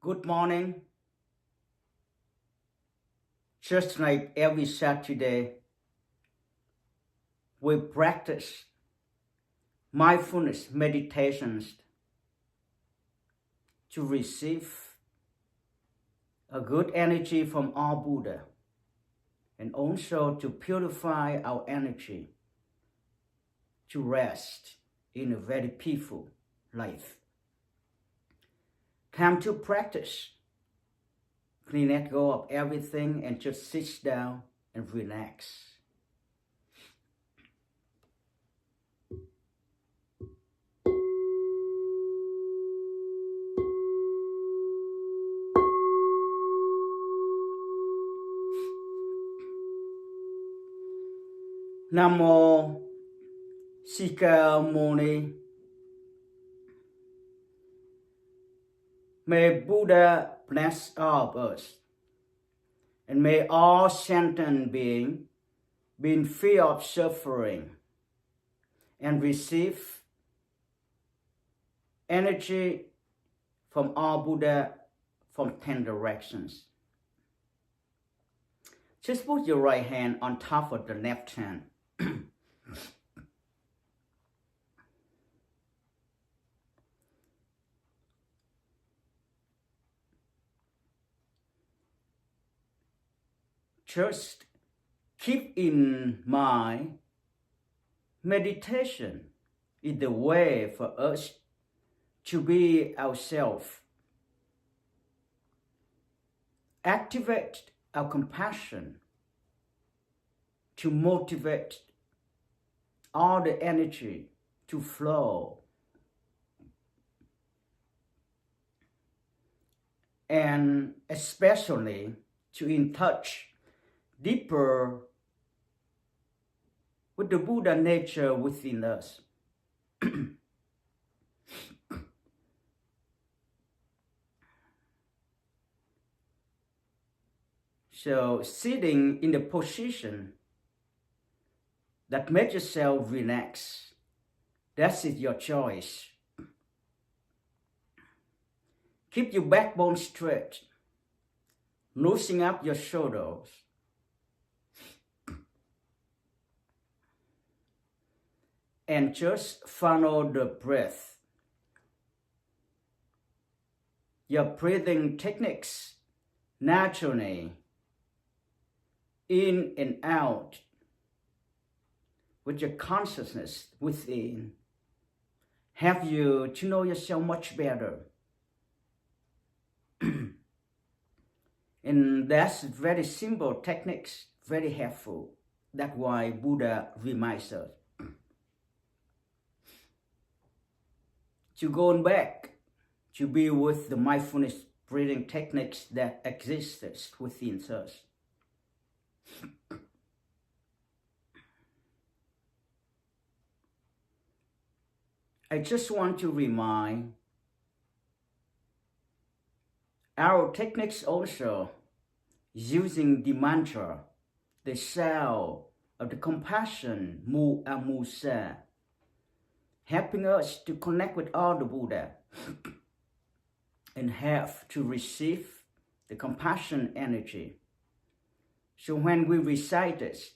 Good morning. Just like every Saturday, we practice mindfulness meditations to receive a good energy from our Buddha and also to purify our energy to rest in a very peaceful life. Time to practice. Please let go of everything and just sit down and relax. Namo Sikamoni. May Buddha bless all of us, and may all sentient beings be free of suffering and receive energy from our Buddha from 10 directions. Just put your right hand on top of the left hand. Just keep in mind, meditation is the way for us to be ourselves. Activate our compassion to motivate all the energy to flow. And especially to in touch deeper with the Buddha nature within us. So sitting in the position that makes yourself relax, that is your choice. Keep your backbone straight, loosen up your shoulders. And just follow the breath. Your breathing techniques naturally, in and out, with your consciousness within, help you to know yourself much better. And that's very simple techniques, very helpful. That's why Buddha reminds us. To go back to be with the mindfulness breathing techniques that exist within us. I just want to remind our techniques also using the mantra, the sound of the compassion, Mu Amusa, helping us to connect with all the Buddha and have to receive the compassion energy. So when we recite this,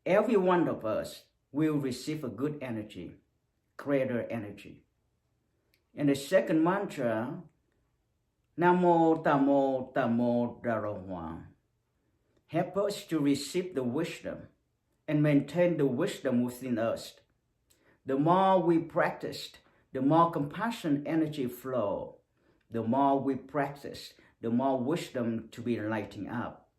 every one of us will receive a good energy, greater energy. And the second mantra, Namo Tamo Tamo Darohwa, help us to receive the wisdom and maintain the wisdom within us. The more we practiced, the more compassion energy flow. The more we practice, the more wisdom to be lighting up.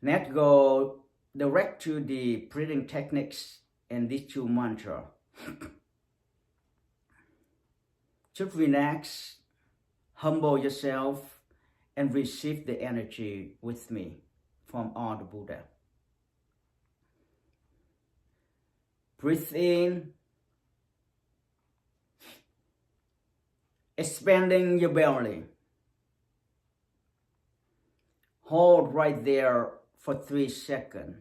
Let's go direct to the breathing techniques and these two mantras. Just relax, humble yourself, and receive the energy with me from all the Buddha. Breathe in, expanding your belly. Hold right there for 3 seconds.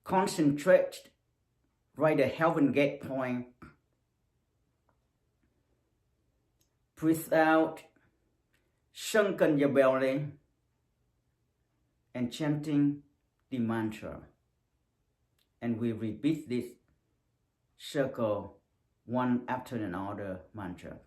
Concentrate right at heaven gate point. Breathe out, sunken your belly, and chanting the mantra. And we repeat this circle one after another mantra.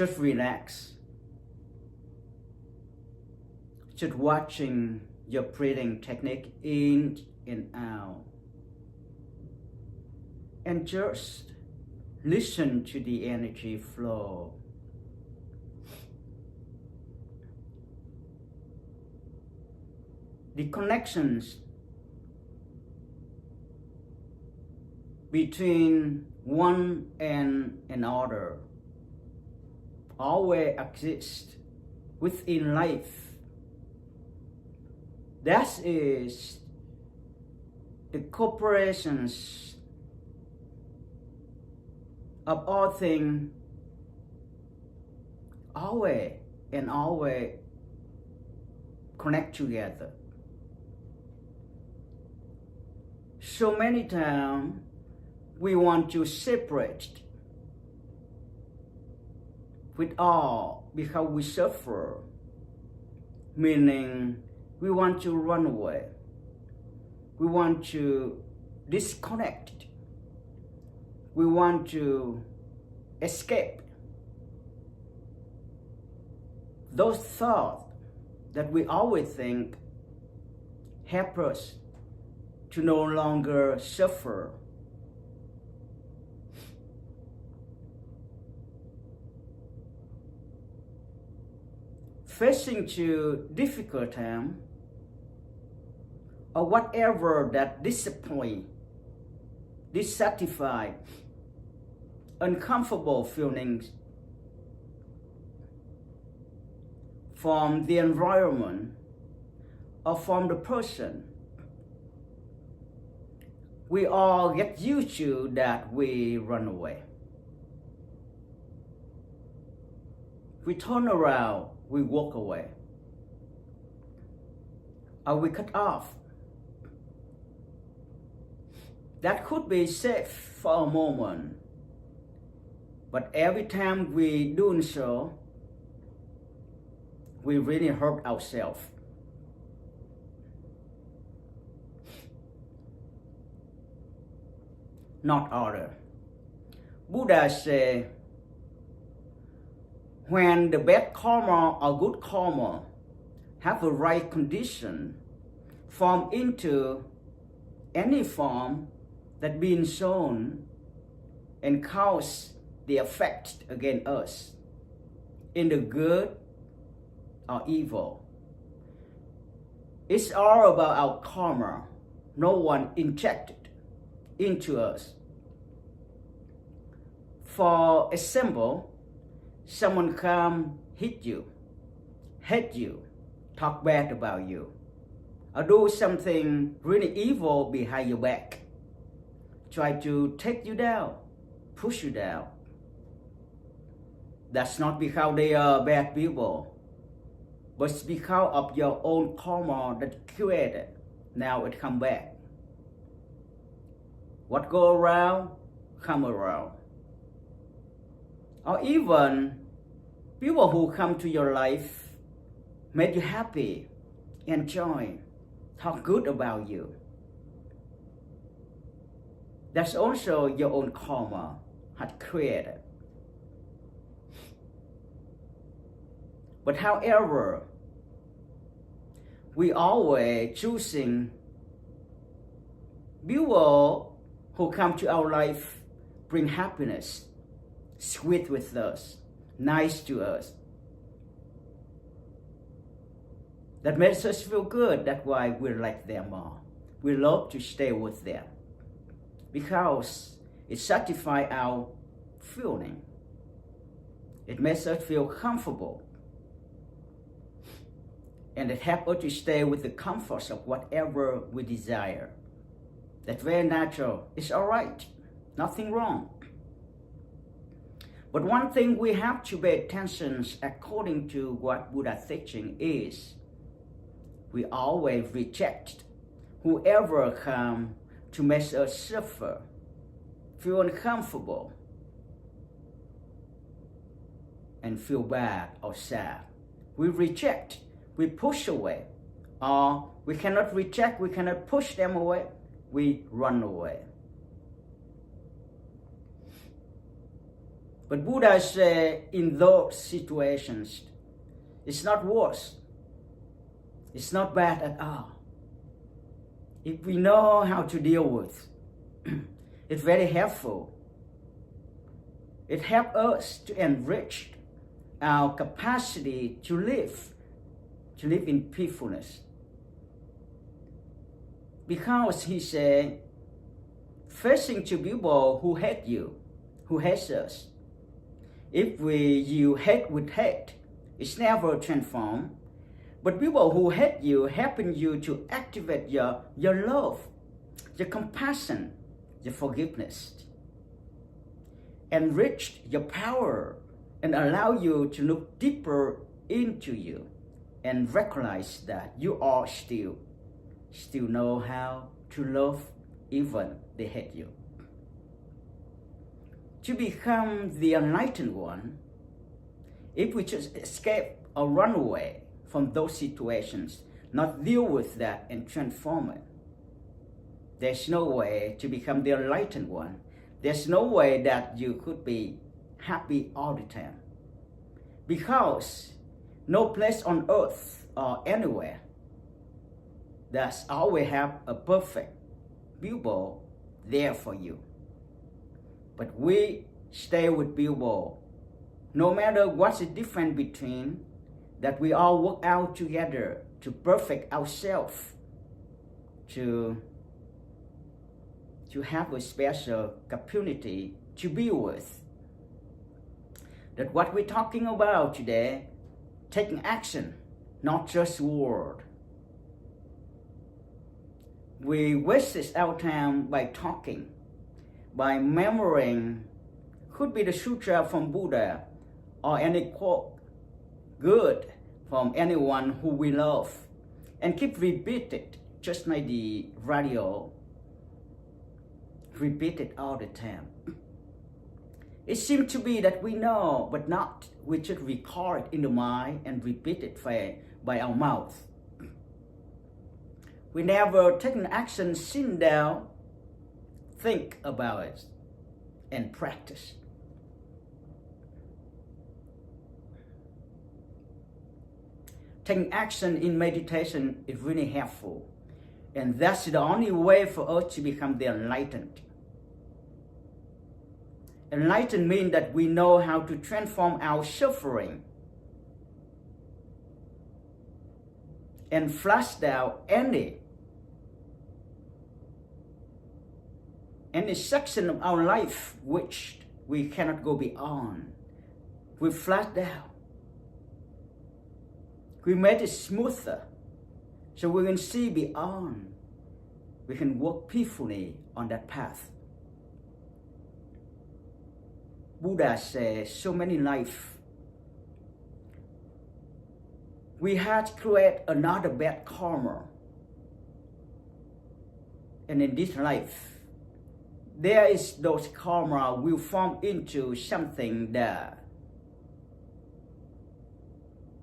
Just relax. just watching your breathing technique in and out. And just listen to the energy flow. The connections between one and another always exist within life. That is the corporations of all things always and always connect together. So many times we want to separate with all because we suffer, meaning we want to run away. We want to disconnect. We want to escape. Those thoughts that we always think help us to no longer suffer. Facing to difficult time or whatever that disappoint, dissatisfied, uncomfortable feelings from the environment or from the person, we all get used to that we run away. We turn around, we walk away, or we cut off. That could be safe for a moment, but every time we do so, we really hurt ourselves. Not other. Buddha said, when the bad karma or good karma have the right condition, form into any form that being shown and cause the effect against us in the good or evil. It's all about our karma. No one injected into us. For example, someone come hit you, hate you, talk bad about you, or do something really evil behind your back, try to take you down, push you down. That's not because they are bad people, but it's because of your own karma that you created. Now it come back. What go around, come around. Or even people who come to your life, make you happy, enjoy, talk good about you. That's also your own karma had created. But however, we always choosing people who come to our life bring happiness, sweet with us, nice to us. That makes us feel good. That's why we like them all. We love to stay with them because it satisfies our feeling. It makes us feel comfortable. And it helps us to stay with the comforts of whatever we desire. That's very natural. It's all right. Nothing wrong. But one thing we have to pay attention according to what Buddha's teaching is we always reject whoever comes to make us suffer, feel uncomfortable, and feel bad or sad. We reject, we push away, or we cannot reject, we cannot push them away, we run away. But Buddha said in those situations, it's not worse. It's not bad at all. If we know how to deal with, it's very helpful. It helps us to enrich our capacity to live in peacefulness. Because he said, facing to people who hate you, who hates us, if you hate with hate, it's never transformed. But people who hate you, helping you to activate your love, your compassion, your forgiveness, enrich your power and allow you to look deeper into you and recognize that you are still know how to love even they hate you. To become the enlightened one, if we just escape or run away from those situations, not deal with that and transform it, there's no way to become the enlightened one. There's no way that you could be happy all the time. Because no place on earth or anywhere that's always have a perfect people there for you. But we stay with people, no matter what's the difference between, that we all work out together to perfect ourselves, to have a special community to be with. That what we're talking about today, taking action, not just word. We wasted our time by talking, by memorizing, could be the sutra from Buddha or any quote good from anyone who we love, and keep repeating, just like the radio, repeat it all the time. It seems to be that we know, but not. We just record it in the mind and repeat it by our mouth. We never take an action, sit down, think about it, and practice. Taking action in meditation is really helpful. And that's the only way for us to become the enlightened. Enlightened means that we know how to transform our suffering and flush down any section of our life which we cannot go beyond. We flush down. We made it smoother so we can see beyond. We can walk peacefully on that path. Buddha says so many lives. We had to create another bad karma. And in this life, there is those karma will form into something that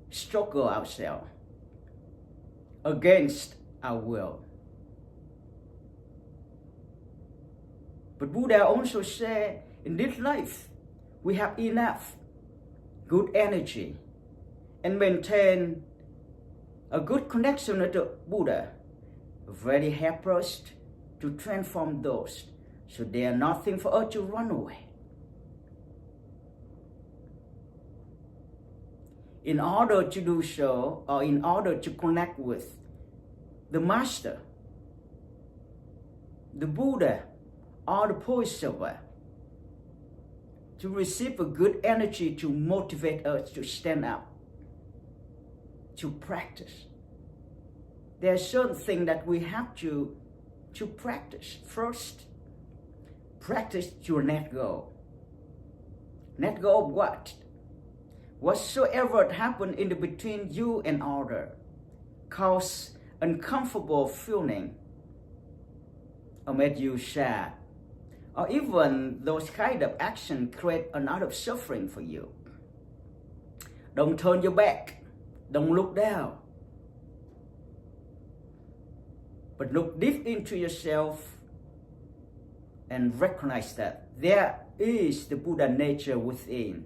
struggle ourselves against our will. But Buddha also said, in this life, we have enough good energy and maintain a good connection with the Buddha. Very help us to transform those, so they are nothing for us to run away. In order to do so, or in order to connect with the Master, the Buddha, or the Bodhisattva, to receive a good energy to motivate us to stand up, to practice. There are certain things that we have to practice. First, practice to let go. Let go of what? Whatsoever happened in between you and other cause uncomfortable feeling or made you sad, or even those kind of action create another suffering for you. Don't turn your back. Don't look down. But look deep into yourself and recognize that there is the Buddha nature within.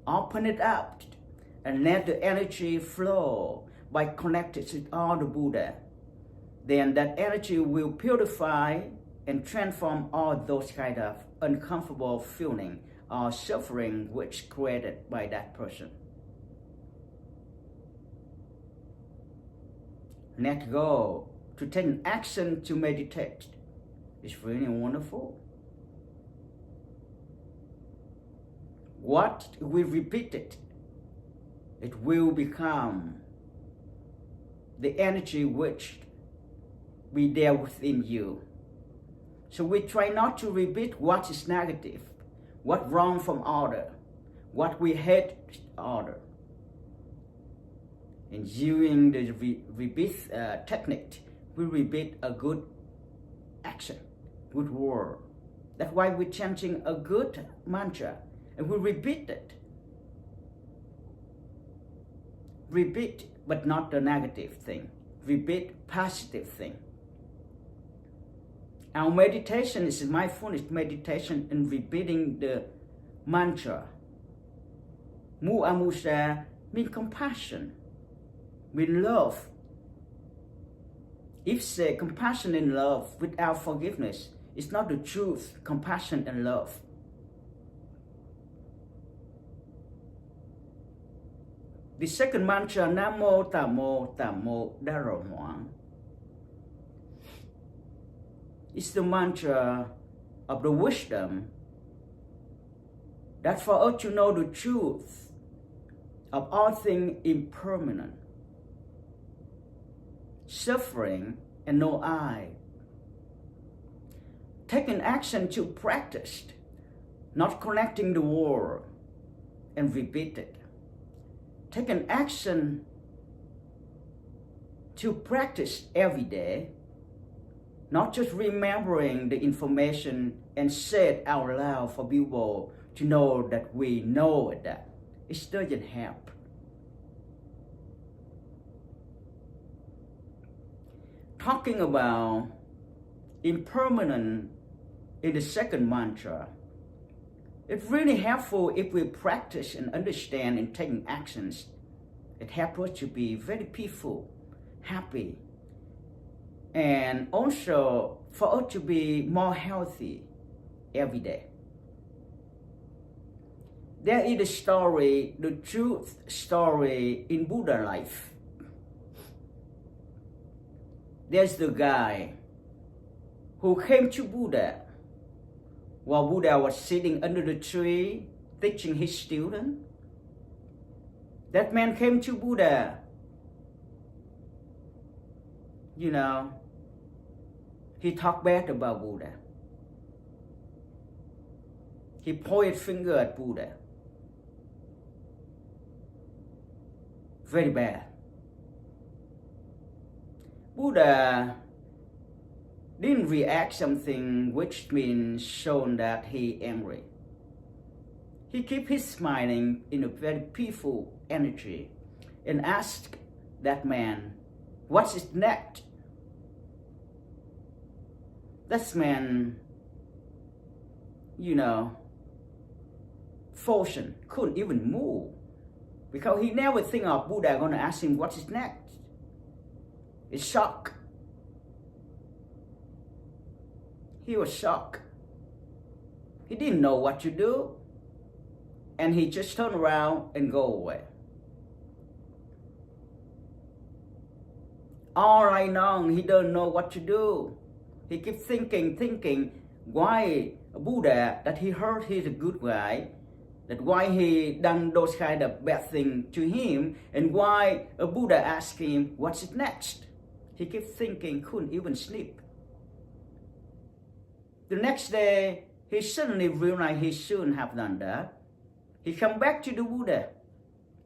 Open it up and let the energy flow by connecting with all the Buddha, then that energy will purify and transform all those kind of uncomfortable feeling or suffering which created by that person. Let go to take an action to meditate. It's really wonderful. What we repeat it will become the energy which be there within you. So we try not to repeat what is negative, what wrong from other, what we hate other. And using the repeat technique, we repeat a good action, good word. That's why we're chanting a good mantra, and we repeat it. Repeat, but not the negative thing. Repeat positive thing. Our meditation is mindfulness meditation in repeating the mantra. Mu amusa means compassion, means love. If say compassion and love without forgiveness, it's not the truth, compassion and love. The second mantra, Namo Tamo Tamo Daro Hoang, is the mantra of the wisdom that for us to know the truth of all things impermanent, suffering and no I. Taking action to practice, not connecting the world and repeat it. Taking action to practice every day, not just remembering the information and say it out loud for people to know that we know that. It doesn't help. Talking about impermanent in the second mantra, it's really helpful if we practice and understand and taking actions. It helps us to be very peaceful, happy, and also for us to be more healthy every day. There is a story, the truth story in Buddha life. There's the guy who came to Buddha while Buddha was sitting under the tree teaching his student. That man came to Buddha. He talked bad about Buddha. He pointed finger at Buddha. Very bad. Buddha didn't react something which means shown that he angry. He kept his smiling in a very peaceful energy and asked that man, what's his next? That man, frozen, couldn't even move because he never think of Buddha gonna ask him what's his next. It's shock. He was shocked. He didn't know what to do. And he just turned around and go away. All night long, he don't know what to do. He keeps thinking why Buddha, that he heard he's a good guy, that why he done those kind of bad things to him, and why Buddha asked him, what's it next? He kept thinking, couldn't even sleep. The next day, he suddenly realized he shouldn't have done that. He come back to the Buddha.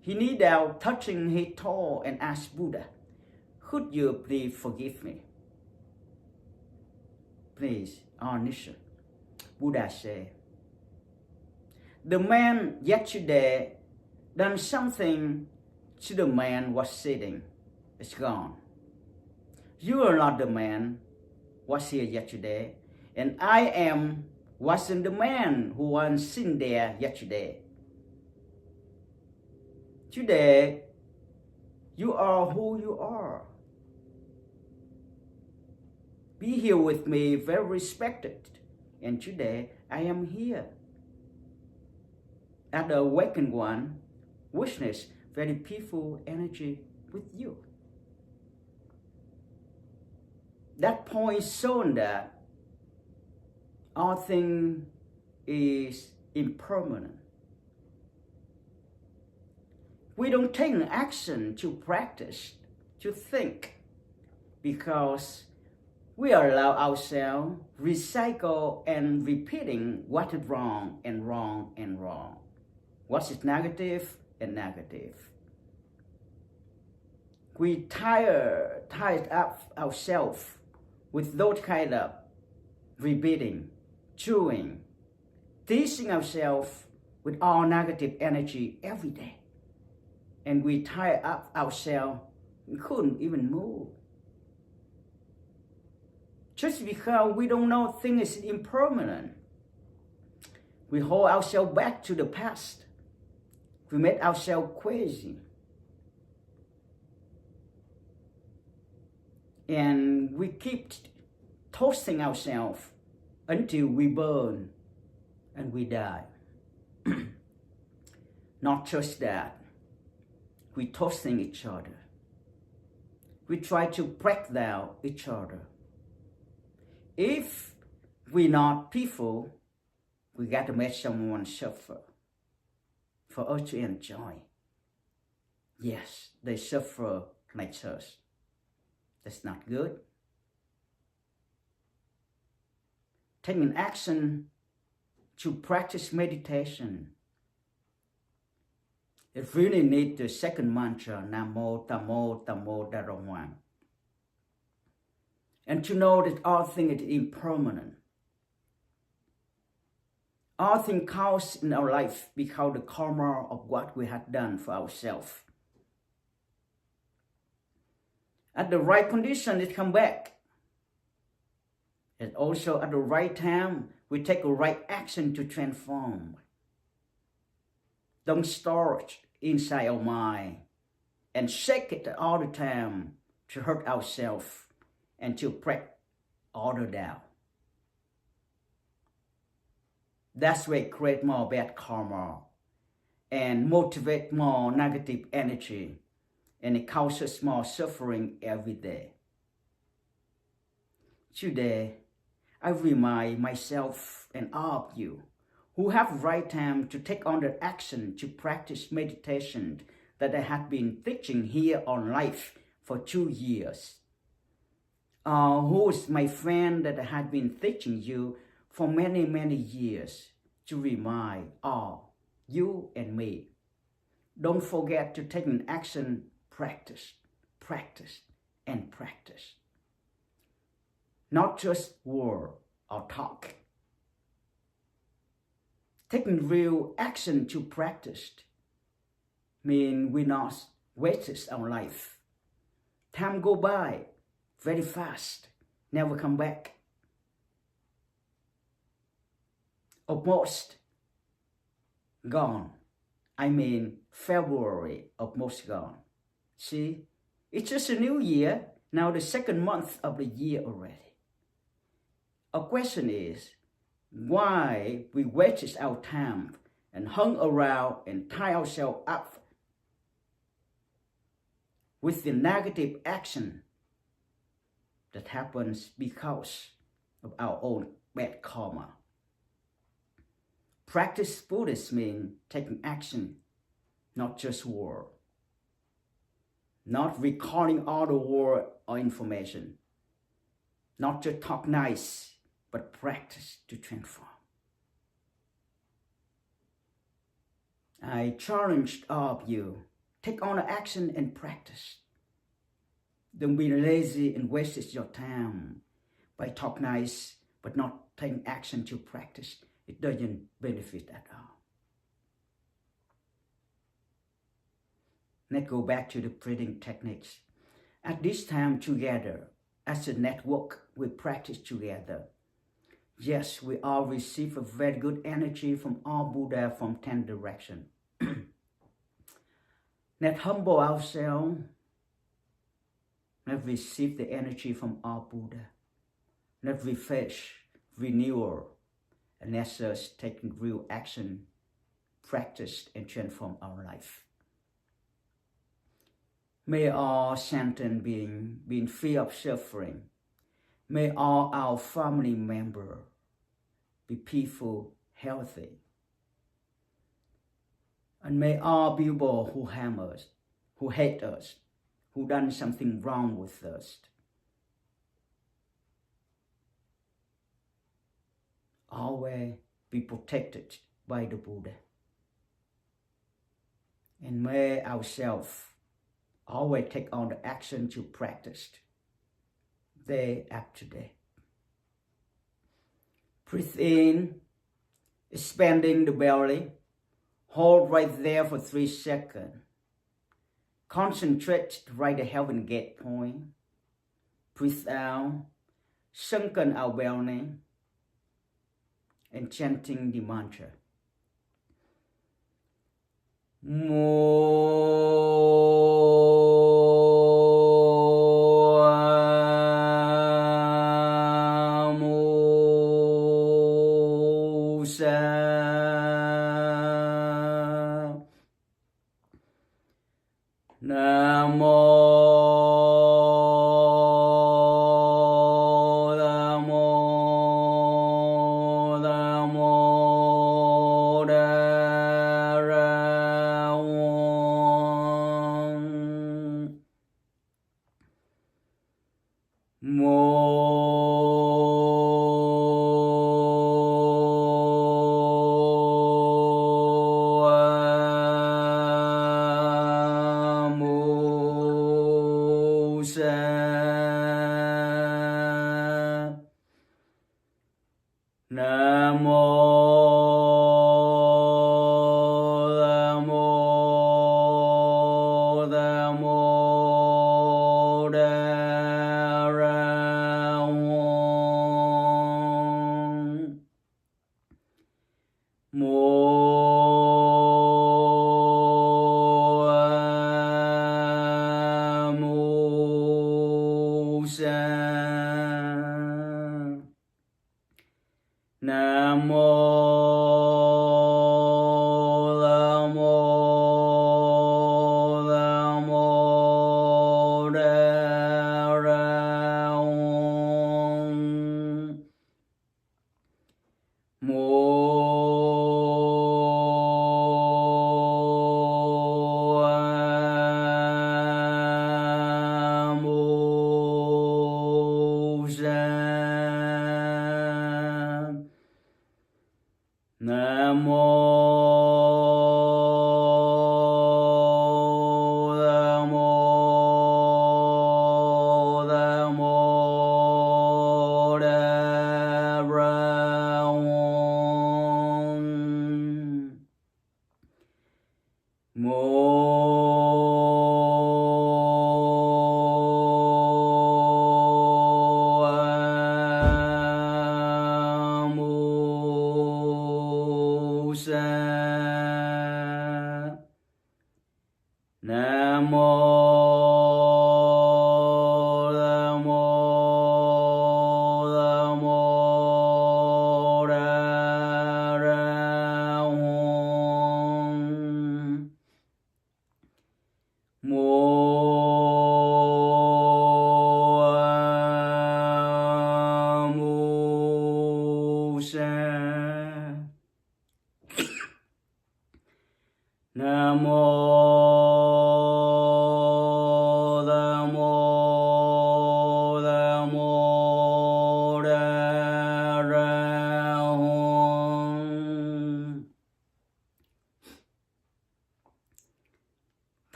He knelt down, touching his toe, and asked Buddha, could you please forgive me? Please, omniscient. Buddha said, the man yesterday done something to the man was sitting. It's gone. You are not the man was here yesterday, and I wasn't the man who was sitting there yesterday. Today, You are who you are. Be here with me, very respected. And today, I am here. As the awakened one, witness very peaceful energy with you. That point shown that all thing is impermanent. We don't take an action to practice, to think, because we allow ourselves recycle and repeating what is wrong and wrong and wrong. What is negative and negative. We tie up ourselves with those kind of repeating, chewing, teasing ourselves with all negative energy every day. And we tie up ourselves, we couldn't even move. Just because we don't know things is impermanent. We hold ourselves back to the past. We make ourselves crazy. And we keep toasting ourselves until we burn and we die. Not just that, we toasting each other. We try to break down each other. If we're not peaceful, we got to make someone suffer for us to enjoy. Yes, they suffer like us. That's not good. Taking action to practice meditation. It really needs the second mantra, Namo Tamo Tamo Darawang. And to know that all things is impermanent. All things counts in our life because the karma of what we have done for ourselves. At the right condition, it come back. And also at the right time, we take the right action to transform. Don't store it inside our mind and shake it all the time to hurt ourselves and to break order down. That's why it creates more bad karma and motivate more negative energy, and it causes more suffering every day. Today, I remind myself and all of you who have right time to take on the action to practice meditation that I have been teaching here on life for 2 years. Who is my friend that I have been teaching you for many, many years, to remind all, you and me. Don't forget to take an action, practice, practice, and practice. Not just word or talk. Taking real action to practice means we not waste our life. Time go by very fast, never come back. Almost gone. I mean February almost gone. See, it's just a new year, now the second month of the year already. Our question is, why we wasted our time and hung around and tie ourselves up with the negative action that happens because of our own bad karma. Practice Buddhism means taking action, not just word. Not recalling all the word or information. Not just talk nice, but practice to transform. I challenge all of you, take on action and practice. Don't be lazy and waste your time by talk nice, but not taking action to practice. It doesn't benefit at all. Let's go back to the breathing techniques. At this time together, as a network, we practice together. Yes, we all receive a very good energy from all Buddha from 10 directions. Let's humble ourselves Let receive the energy from our Buddha. Let refresh, renewal, and let us take real action, practice, and transform our life. May all sentient beings be free of suffering. May all our family members be peaceful, healthy. And may all people who harm us, who hate us, who done something wrong with us, always be protected by the Buddha. And may ourselves always take on the action to practice day after day. Breathe in, expanding the belly. Hold right there for 3 seconds. Concentrate right at heaven gate point. Breathe out, sunken our belly, and chanting the mantra.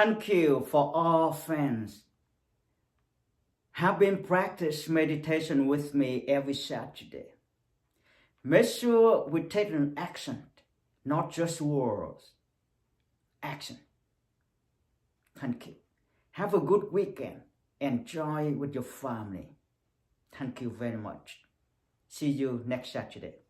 Thank you for all friends have been practice meditation with me every Saturday. Make sure we take an action, not just words. Action. Thank you. Have a good weekend. Enjoy with your family. Thank you very much. See you next Saturday.